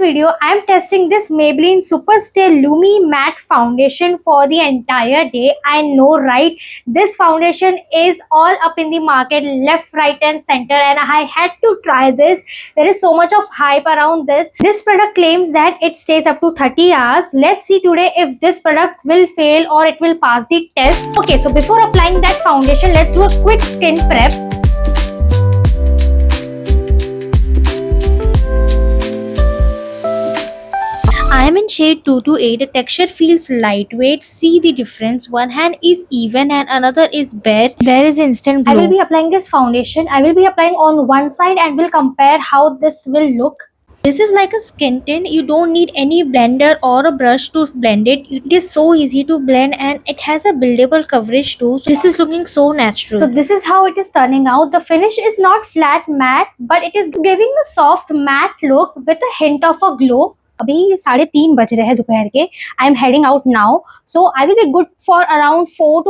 video, I am testing this Maybelline Superstay Lumi Matte Foundation for the entire day. I know, right? This foundation is all up in the market, left, right and center, and I had to try this. There is so much of hype around this. This product claims that it stays up to 30 hours. Let's see today if this product will fail or it will pass the test. Okay, so before applying that foundation, let's do a quick skin prep. I am in shade 228. The texture feels lightweight. See the difference. One hand is even and another is bare. There is instant glow. I will be applying this foundation. I will be applying on one side and will compare how this will look. This is like a skin tint. You don't need any blender or a brush to blend it. It is so easy to blend and it has a buildable coverage too. So this is looking so natural. So this is how it is turning out. The finish is not flat matte, but it is giving a soft matte look with a hint of a glow. अभी 3:30 बज रहे हैं दोपहर के. I am heading out now, so I will be good for around 5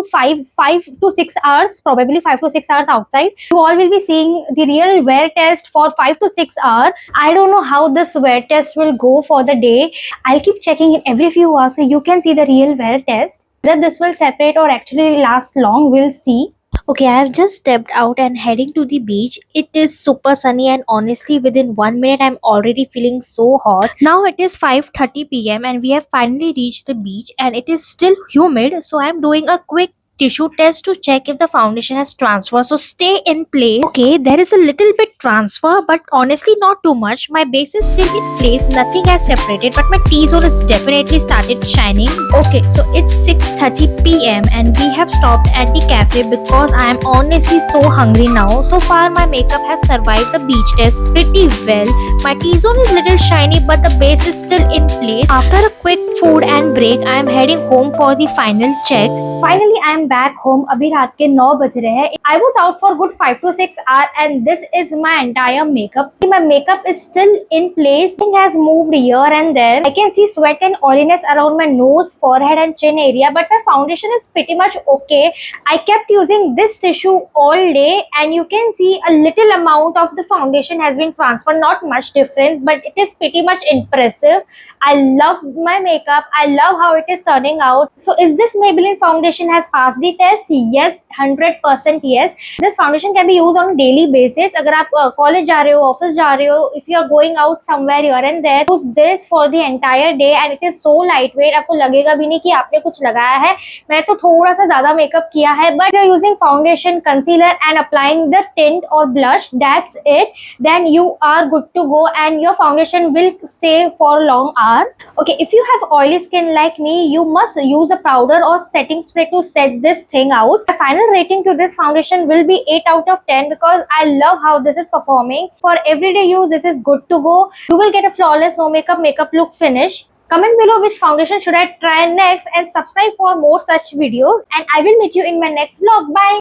to 6 hours, probably 5 to 6 hours outside. You all will be seeing the real wear test for 5 to 6 hours. I don't know how this wear test will go for the day. I'll keep checking it every few hours so you can see the real wear test. Whether this will separate or actually last long, we'll see. Okay, I have just stepped out and heading to the beach. It is super sunny and honestly within 1 minute I'm already feeling so hot. Now it is 5:30 p.m. and we have finally reached the beach and it is still humid, so I'm doing a quick tissue test to check if the foundation has transferred, so stay in place. Okay, there is a little bit transfer but honestly not too much. My base is still in place, nothing has separated, but my T-zone has definitely started shining. Okay, so it's 6:30 p.m. and we have stopped at the cafe because I am honestly so hungry now. So far my makeup has survived the beach test pretty well. My T-zone is little shiny but the base is still in place. After a quick food and break, I am heading home for the final check. Finally I am back home. अभी रात के 9 बज रहे हैं. I was out for good 5 to 6 hours and this is my entire makeup. My makeup is still in place. Nothing has moved here and there. I can see sweat and oiliness around my nose, forehead and chin area, but my foundation is pretty much okay. I kept using this tissue all day and you can see a little amount of the foundation has been transferred. Not much difference, but it is pretty much impressive. I love my makeup. I love how it is turning out. So is this Maybelline foundation has passed the test? Yes, 100% yes. This foundation can be used on a daily basis. अगर आप college जा रहे हो, office जा रहे हो, if you are going out somewhere here and there, use this for the entire day and it is so lightweight. आपको लगेगा भी नहीं कि आपने कुछ लगाया है. मैंने तो थोड़ा सा ज़्यादा मेकअप किया है, but if you are using foundation, concealer and applying the tint or blush, that's it. Then you are good to go and your foundation will stay for long hours. Okay, if you have oily skin like me, you must use a powder or setting spray to set this thing out. My final rating to this foundation will be 8 out of 10 because I love how this is performing. For everyday use, this is good to go. You will get a flawless no makeup look finish. Comment below which foundation should I try next and subscribe for more such videos, and I will meet you in my next vlog. Bye.